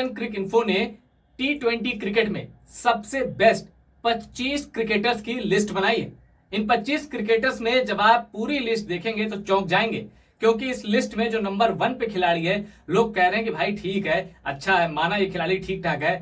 ESPN क्रिक info ने T20 cricket में सबसे बेस्ट 25 क्रिकेटर्स की लिस्ट बनाई है। इन 25 क्रिकेटर्स में जब आप पूरी लिस्ट देखेंगे तो चौंक जाएंगे, क्योंकि इस लिस्ट में जो नंबर 1 पे खिलाड़ी है, लोग कह रहे हैं कि भाई ठीक है, अच्छा है, माना ये खिलाड़ी ठीक ठाक है,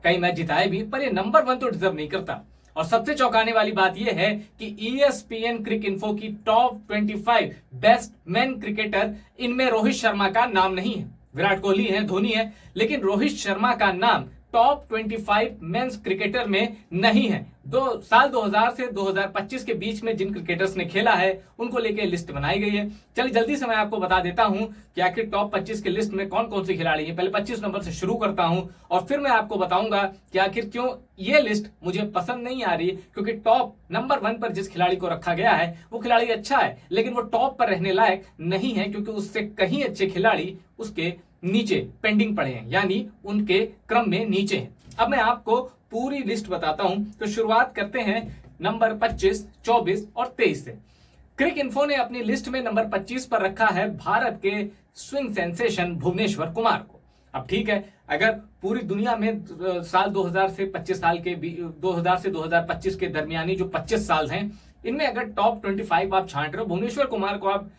कई मैच जिताए भी, पर ये नंबर 1 तो डिजर्व नहीं करता। और सबसे चौंकाने वाली बात यह है कि ESPN क्रिक इन्फो की टॉप 25 बेस्ट मेन क्रिकेटर, इनमें रोहित शर्मा का नाम नहीं है। विराट कोहली है, धोनी है, लेकिन रोहित शर्मा का नाम टॉप 25 मेंस क्रिकेटर में नहीं है। साल 2000 से 2025 के बीच में जिन क्रिकेटर्स ने खेला है उनको लेके लिस्ट बनाई गई है। चलिए जल्दी से मैं आपको बता देता हूं कि आखिर टॉप 25 की लिस्ट में कौन कौन से खिलाड़ी हैं। पहले 25 नंबर से शुरू करता हूं और फिर मैं आपको बताऊंगा कि आखिर क्यों ये लिस्ट मुझे पसंद नहीं आ रही, क्योंकि टॉप नंबर 1 पर जिस खिलाड़ी को रखा गया है वो खिलाड़ी अच्छा है, लेकिन वो टॉप पर रहने लायक नहीं है, क्योंकि उससे कहीं अच्छे खिलाड़ी उसके नीचे पेंडिंग पड़े हैं, यानी उनके क्रम में नीचे हैं। अब मैं आपको पूरी लिस्ट बताता हूं, तो शुरुआत करते हैं नंबर 25, 24 और 23 से। क्रिक इन्फो ने अपनी लिस्ट में नंबर 25 पर रखा है भारत के स्विंग सेंसेशन भुवनेश्वर कुमार को। अब ठीक है, अगर पूरी दुनिया में साल 2000 से 25 साल के 2000 से 2025 के दरमियानी जो 25 साल हैं, इनमें अगर टॉप 25 आप छांट रहे हो, भुवनेश्वर कुमार को आप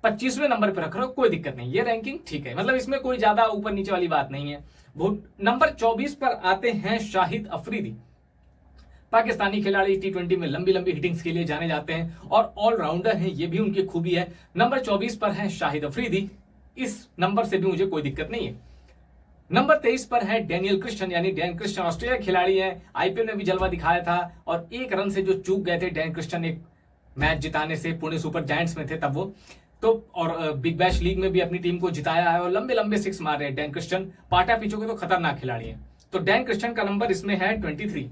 25वें नंबर पर रख रहे हो, कोई दिक्कत नहीं, ये रैंकिंग ठीक है, मतलब इसमें कोई ज्यादा ऊपर नीचे वाली बात नहीं है। नंबर 24 पर आते हैं शाहिद अफरीदी। पाकिस्तानी खिलाड़ी T20 में लंबी लंबी हिटिंग्स के लिए जाने जाते हैं और ऑलराउंडर हैं, ये भी उनकी खूबी है। नंबर 24 पर है शाहिद अफरीदी, इस नंबर से भी मुझे कोई दिक्कत नहीं है। नंबर 23 पर है डैनियल क्रिश्चियन, यानी डैन क्रिश्चियन ऑस्ट्रेलिया खिलाड़ी हैं, आईपीएल में भी जलवा दिखाया था और एक रन से जो चूक गए थे डैन क्रिश्चियन एक मैच जिताने से, पुणे सुपर जायंट्स में थे तब वो, तो और बिग बैश लीग में भी अपनी टीम को जिताया है और लंबे लंबे सिक्स मार रहे हैं डैन क्रिश्चियन। पाटा पिचों के तो खतरनाक खिलाड़ी हैं। तो डैन क्रिश्चियन का नंबर इसमें है 23।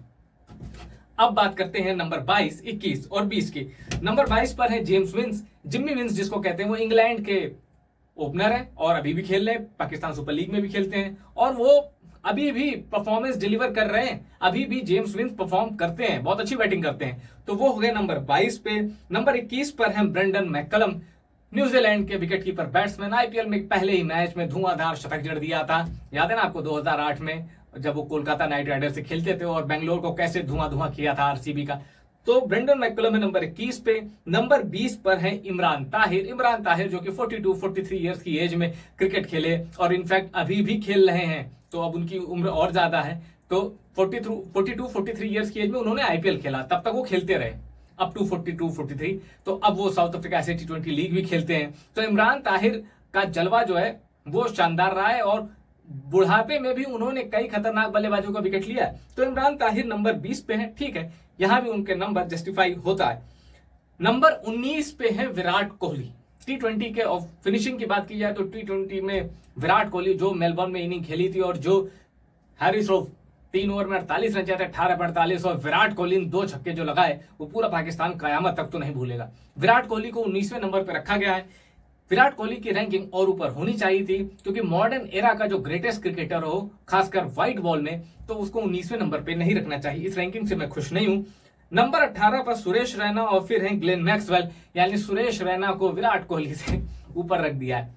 अब बात करते हैं नंबर 22, 21 और 20 की। नंबर 22 पर है जेम्स विंस, जिम्मी विंस जिसको कहते हैं। वो इंग्लैंड के ओपनर है और अभी भी खेल रहे हैं, पाकिस्तान सुपर लीग में भी खेलते हैं और वो अभी भी परफॉर्मेंस डिलीवर कर रहे हैं। अभी भी जेम्स विंस परफॉर्म करते हैं, बहुत अच्छी बैटिंग करते हैं। तो वो हो गए नंबर 22 पे। नंबर 21 पर है ब्रेंडन मैककलम, न्यूजीलैंड के विकेटकीपर बैट्समैन। आईपीएल में पहले ही मैच में धुआंधार शतक जड़ दिया था, याद है ना आपको, 2008 में जब वो कोलकाता नाइट राइडर्स से खेलते थे और बेंगलोर को कैसे धुआं धुआं किया था आरसीबी का। तो ब्रेंडन मैककलम है नंबर 21 पे। नंबर 20 पर है इमरान ताहिर। इमरान ताहिर जो कि 42-43 ईयर्स की एज में क्रिकेट खेले और इनफैक्ट अभी भी खेल रहे हैं, तो अब उनकी उम्र और ज्यादा है। तो 42-43 ईयर्स की एज में उन्होंने आईपीएल खेला, तब तक वो खेलते रहे अप टू 42-43। तो अब वो साउथ अफ्रीका से T20 लीग भी खेलते हैं। तो इमरान ताहिर का जलवा जो है वो शानदार रहा है और बुढ़ापे में भी उन्होंने कई खतरनाक बल्लेबाजों का विकेट लिया है। तो इमरान ताहिर नंबर 20 पे है, ठीक है, यहां भी उनके नंबर जस्टिफाई होता है। नंबर 19 पे है विराट कोहली। T20 के और फिनिशिंग की बात की जाए तो T20 में विराट कोहली जो मेलबर्न में इनिंग खेली थी और जो हैरी श्रोफ 3 ओवर में 48 रन चाहते 18-48 और विराट कोहली ने 2 छक्के जो लगाए, वो पूरा पाकिस्तान कयामत तक तो नहीं भूलेगा। विराट कोहली को 19वें नंबर पर रखा गया है। विराट कोहली की रैंकिंग और ऊपर होनी चाहिए थी, क्योंकि मॉडर्न एरा का जो ग्रेटेस्ट क्रिकेटर हो, खासकर व्हाइट बॉल में, तो उसको 19वें नंबर पे नहीं रखना चाहिए। इस रैंकिंग से मैं खुश नहीं हूं। नंबर 18 पर सुरेश रैना और फिर हैं ग्लेन मैक्सवेल, यानी सुरेश रैना को विराट कोहली से ऊपर रख दिया है।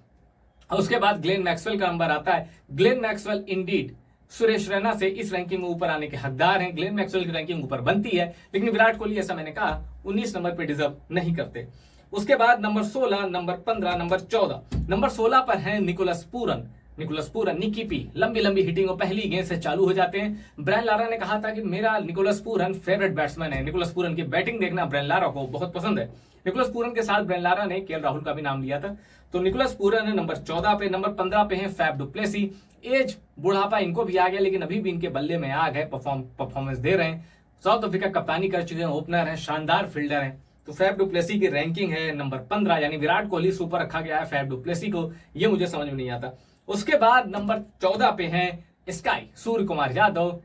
उसके बाद ग्लेन मैक्सवेल का नंबर आता है। Glenn Maxwell Indeed Suresh Raina से इस रैंकिंग में ऊपर आने के हकदार हैं। ग्लेन मैक्सवेल की रैंकिंग ऊपर बनती है, लेकिन विराट कोहली, ऐसा मैंने कहा, 19 नंबर पे डिजर्व नहीं करते। उसके बाद नंबर 16, नंबर 15, नंबर 14। नंबर 16 पर है निकोलस पूरन। निकोलस पूरन, निकी पी, लंबी लंबी हिटिंग और पहली गेंद से चालू हो जाते हैं। ब्रायन लारा ने कहा था कि मेरा निकोलस पूरन फेवरेट बैट्समैन है। निकोलस पूरन की बैटिंग देखना ब्रायन लारा को बहुत पसंद है। निकोलस पूरन के साथ ब्रायन लारा ने केएल राहुल का भी नाम लिया था। तो निकोलस पूरन है नंबर 14 पे। नंबर 15 पे है फैफ डु प्लेसी। एज बुढ़ापा इनको भी आ गया, लेकिन अभी भी इनके बल्ले में आ गए, परफॉर्मेंस दे रहे हैं। साउथ अफ्रीका कप्तानी कर चुके हैं, ओपनर है, शानदार फील्डर है। तो फैफ डु प्लेसी की रैंकिंग है नंबर 15, यानी विराट कोहली से ऊपर रखा गया है फैफ डु प्लेसी को, ये मुझे समझ में नहीं आता। उसके बाद नंबर 14 पे है sky, Surya Kumar Yadav,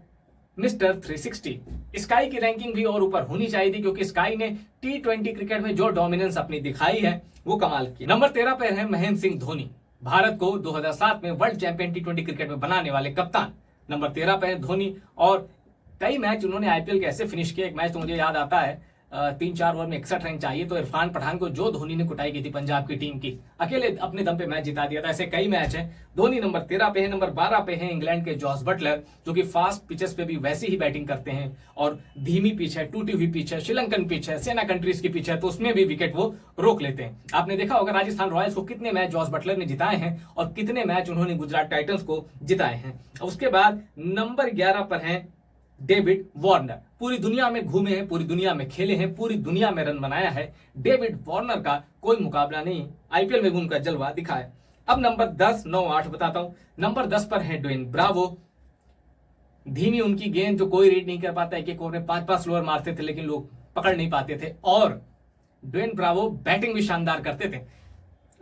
mister 360। Sky की रैंकिंग भी और ऊपर होनी चाहिए थी, क्योंकि स्काई ने T20 क्रिकेट में जो डोमिनेंस अपनी दिखाई है वो कमाल की। नंबर 13 पे है महेंद्र सिंह धोनी, भारत को 2007 में वर्ल्ड चैंपियन T20 क्रिकेट में बनाने वाले कप्तान। नंबर 13 पे है धोनी और कई मैच उन्होंने आईपीएल के ऐसे फिनिश किए। एक मैच तो मुझे याद आता है 3-4 ओवर में 61 रन चाहिए, तो इरफान पठान को जो धोनी ने कुटाई की थी पंजाब की टीम की, अकेले अपने दम पे मैच जिता दिया था। ऐसे कई मैच हैं। धोनी नंबर 13 पे है। नंबर 12 पे है इंग्लैंड के जॉस बटलर, जो कि फास्ट पिचेस पे भी वैसी ही बैटिंग करते हैं, और धीमी पिच है, टूटी हुई पिच है, श्रीलंकन पिच है, सेना कंट्रीज की पिच है, तो उसमें भी विकेट वो रोक लेते हैं। आपने देखा होगा राजस्थान रॉयल्स को कितने मैच जॉस बटलर ने जिताए हैं और कितने मैच उन्होंने गुजरात टाइटंस को जिताए हैं। उसके बाद नंबर 11 पर है डेविड वार्नर। पूरी दुनिया में घूमे हैं, पूरी दुनिया में खेले हैं, पूरी दुनिया में रन बनाया है। डेविड वार्नर का कोई मुकाबला नहीं, आईपीएल में भी उनका जलवा दिखा है। अब नंबर 10, 9, 8 बताता हूं। नंबर 10 पर है ड्वेन ब्रावो। धीमी उनकी गेंद जो कोई रीड नहीं कर पाता, एक ओवर में 5-5 स्लोअर मारते थे लेकिन लोग पकड़ नहीं पाते थे, और ड्वेन ब्रावो बैटिंग भी शानदार करते थे।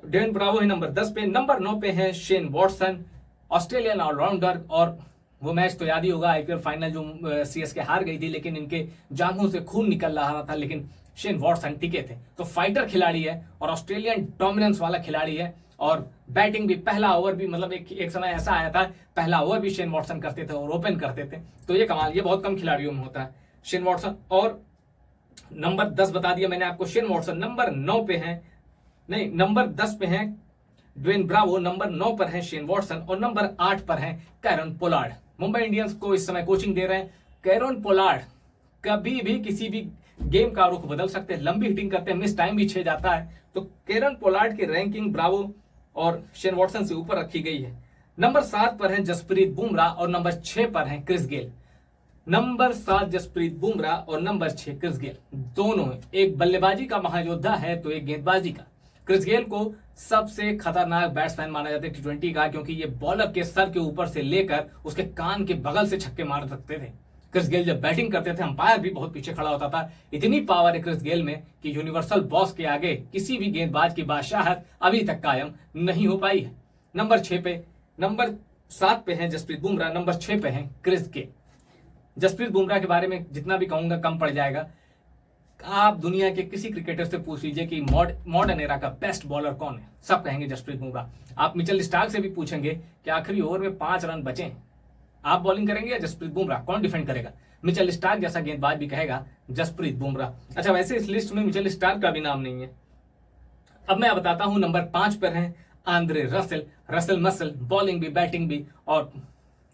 ड्वेन ब्रावो है नंबर 10 पे। नंबर 9 पे है शेन वॉटसन, ऑस्ट्रेलियन ऑलराउंडर, और वो मैच तो याद ही होगा आईपीएल फाइनल जो सीएसके हार गई थी, लेकिन इनके जांघों से खून निकल रहा था, लेकिन शेन वॉटसन टिके थे। तो फाइटर खिलाड़ी है और ऑस्ट्रेलियन डोमिनेंस वाला खिलाड़ी है, और बैटिंग भी, पहला ओवर भी, मतलब एक समय ऐसा आया था पहला ओवर भी शेन वॉटसन करते थे और ओपन करते थे। तो ये कमाल, ये बहुत कम खिलाड़ियों में होता है शेन वॉटसन। और नंबर 10 बता दिया मैंने आपको, शेन वॉटसन। नंबर 9 पे है, नहीं नंबर 10 पे है ड्वेन ब्रावो, नंबर 9 पर है शेन वॉटसन, और नंबर 8 पर है कैरन पोलार्ड। मुंबई इंडियंस को इस समय कोचिंग दे रहे हैं कैरन पोलार्ड। कभी भी किसी भी गेम का रुख बदल सकते हैं, लंबी हिटिंग करते हैं, मिस टाइम भी 6 जाता है। तो कैरन पोलार्ड की रैंकिंग ब्रावो और शेन वॉटसन से ऊपर रखी गई है। नंबर 7 पर है जसप्रीत बुमराह और नंबर 6 पर है Chris Gayle. Number 7 Jasprit Bumrah और नंबर 6 क्रिस गेल, दोनों एक बल्लेबाजी का महायोद्धा है तो एक गेंदबाजी का। क्रिस गेल को सबसे खतरनाक बैट्समैन माना जाता है T20 का, क्योंकि ये बॉलर के सर के ऊपर से लेकर उसके कान के बगल से छक्के मार सकते थे। क्रिस गेल जब बैटिंग करते थे अंपायर भी बहुत पीछे खड़ा होता था। इतनी पावर है क्रिस गेल में कि यूनिवर्सल बॉस के आगे किसी भी गेंदबाज की बादशाहत अभी तक कायम नहीं हो पाई है। नंबर 7 पे है जसप्रीत बुमराह, नंबर 6 पे है क्रिस गेल। जसप्रीत बुमराह के बारे में जितना भी कहूंगा कम पड़ जाएगा। आप दुनिया के किसी क्रिकेटर से पूछ लीजिए कि मॉडर्न एरा का बेस्ट बॉलर कौन है, सब कहेंगे जसप्रीत बुमराह। आप मिचेल स्टार्क से भी पूछेंगे कि आखिरी ओवर में 5 रन बचे, आप बॉलिंग करेंगे या जसप्रीत बुमराह, कौन डिफेंड करेगा? मिचेल स्टार्क जैसा गेंदबाज भी कहेगा जसप्रीत बुमराह। अच्छा, वैसे इस लिस्ट में मिचेल स्टार्क का भी नाम नहीं है। अब मैं बताता हूं, नंबर 5 पर है आंद्रे रसेल मसल, बॉलिंग भी बैटिंग भी, और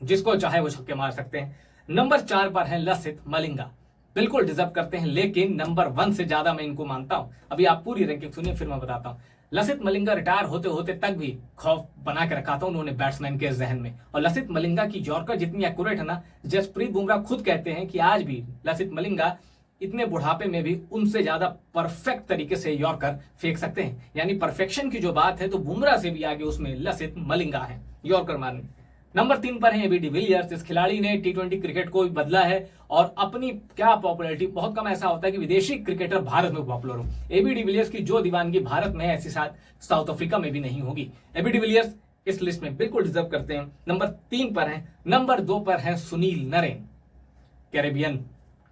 जिसको चाहे वो छक्के मार सकते हैं। नंबर 4 पर है लसित मलिंगा, बिल्कुल डिजर्व करते हैं, लेकिन नंबर 1 से ज्यादा मैं इनको मानता हूं। अभी आप पूरी रैंकिंग सुनिए फिर मैं बताता हूं। लसित मलिंगा रिटायर होते होते तक भी खौफ बना के रखा था उन्होंने बैट्समैन के जहन में, और लसित मलिंगा की यॉर्कर जितनी एक्यूरेट है ना, जसप्रीत बुमराह खुद कहते हैं कि आज भी लसित मलिंगा इतने बुढ़ापे में भी उनसे ज्यादा परफेक्ट तरीके से यॉर्कर फेंक सकते हैं। यानी परफेक्शन की जो बात है तो बुमराह से भी आगे उसमें लसित मलिंगा है यॉर्कर मारने। नंबर 3 पर है एबी डिविलियर्स। इस खिलाड़ी ने T20 क्रिकेट को भी बदला है और अपनी क्या पॉपुलैरिटी, बहुत कम ऐसा होता है कि विदेशी क्रिकेटर भारत में पॉपुलर हो। एबी डिविलियर्स की जो दीवानगी भारत में है ऐसी साउथ अफ्रीका में भी नहीं होगी। एबी डिविलियर्स इस लिस्ट में बिल्कुल डिजर्व करते हैं। नंबर 3 पर है। नंबर 2 पर है सुनील नरेन, कैरेबियन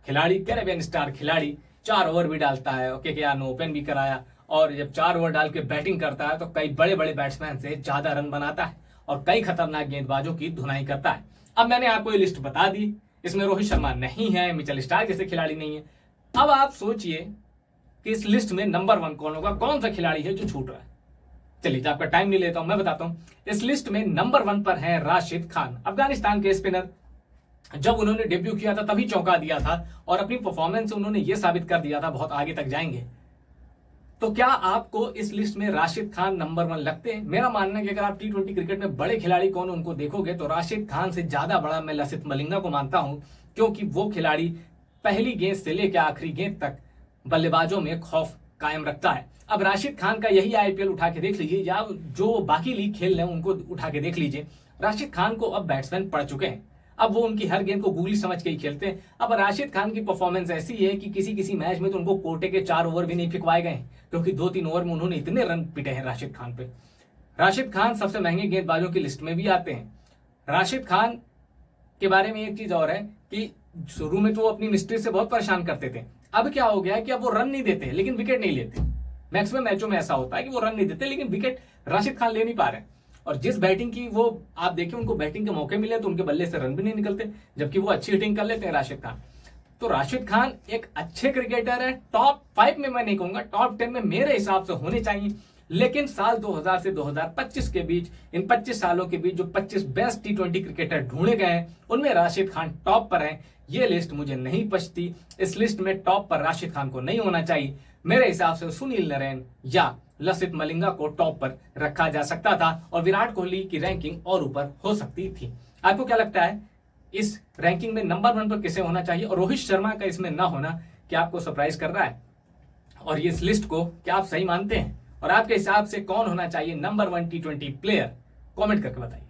खिलाड़ी, कैरेबियन स्टार खिलाड़ी, 4 ओवर भी डालता है, KKR ने ओपन भी कराया, और जब 4 ओवर डाल के बैटिंग करता है तो कई बड़े बड़े बैट्समैन से ज्यादा रन बनाता है और कई खतरनाक गेंदबाजों की धुनाई करता है। अब मैंने आपको ये लिस्ट बता दी, इसमें रोहित शर्मा नहीं है, मिचेल स्टार्क जैसे खिलाड़ी नहीं है। अब आप सोचिए कि इस लिस्ट में नंबर 1 कौन होगा, कौन सा खिलाड़ी है जो छूट रहा है। चलिए, आपका टाइम नहीं लेता हूं, मैं बताता हूं। इस लिस्ट में नंबर 1 पर है राशिद खान, अफगानिस्तान के स्पिनर। जब उन्होंने डेब्यू किया था तभी चौंका दिया था और अपनी परफॉर्मेंस से उन्होंने ये साबित कर दिया था बहुत आगे तक जाएंगे। तो क्या आपको इस लिस्ट में राशिद खान नंबर 1 लगते हैं? मेरा मानना है कि अगर आप T20 क्रिकेट में बड़े खिलाड़ी कौन उनको देखोगे तो राशिद खान से ज्यादा बड़ा मैं लसित मलिंगा को मानता हूं, क्योंकि वो खिलाड़ी पहली गेंद से लेकर आखिरी गेंद तक बल्लेबाजों में खौफ कायम रखता है। अब राशिद खान का यही IPL उठा के देख लीजिए, या जो बाकी लीग खेल रहे हैं उनको उठा के देख लीजिए। राशिद खान को अब बैट्समैन पड़ चुके हैं, अब वो उनकी हर गेंद को गूगली समझ के ही खेलते हैं। अब राशिद खान की परफॉर्मेंस ऐसी है कि किसी मैच में तो उनको कोटे के 4 ओवर भी नहीं फिकवाए गए, क्योंकि 2-3 ओवर में उन्होंने इतने रन पिटे हैं राशिद खान पे। राशिद खान सबसे महंगे गेंदबाजों की लिस्ट में भी आते हैं। राशिद खान के बारे में एक चीज और है कि शुरू में तो वो अपनी मिस्ट्री से बहुत परेशान करते थे। अब क्या हो गया है कि अब वो रन नहीं देते लेकिन विकेट नहीं लेते। मैक्सिमम मैचों में ऐसा होता है कि वो रन नहीं देते लेकिन विकेट राशिद खान ले नहीं पा रहे। और जिस बैटिंग की वो आप देखिए, उनको बैटिंग के मौके मिले तो उनके बल्ले से रन भी नहीं निकलते, जबकि वो अच्छी हिटिंग कर लेते हैं राशिद खान। तो राशिद खान एक अच्छे क्रिकेटर है, टॉप 5 में मैं नहीं कहूंगा, टॉप 10 में मेरे हिसाब से होने चाहिए। लेकिन साल 2000 से 2025 के बीच, इन 25 सालों के बीच जो 25 बेस्ट T20 क्रिकेटर ढूंढे गए हैं उनमें राशिद खान टॉप पर हैं। ये लिस्ट मुझे नहीं पछती, इस लिस्ट में टॉप पर राशिद खान को नहीं होना चाहिए। मेरे हिसाब से सुनील नारायण या लसित मलिंगा को टॉप पर रखा जा सकता था और विराट कोहली की रैंकिंग और ऊपर हो सकती थी। आपको क्या लगता है इस रैंकिंग में नंबर 1 पर किसे होना चाहिए और रोहित शर्मा का इसमें ना होना क्या आपको सरप्राइज कर रहा है? और इस लिस्ट को क्या आप सही मानते हैं और आपके हिसाब से कौन होना चाहिए नंबर 1 T20 प्लेयर? कमेंट करके बताइए।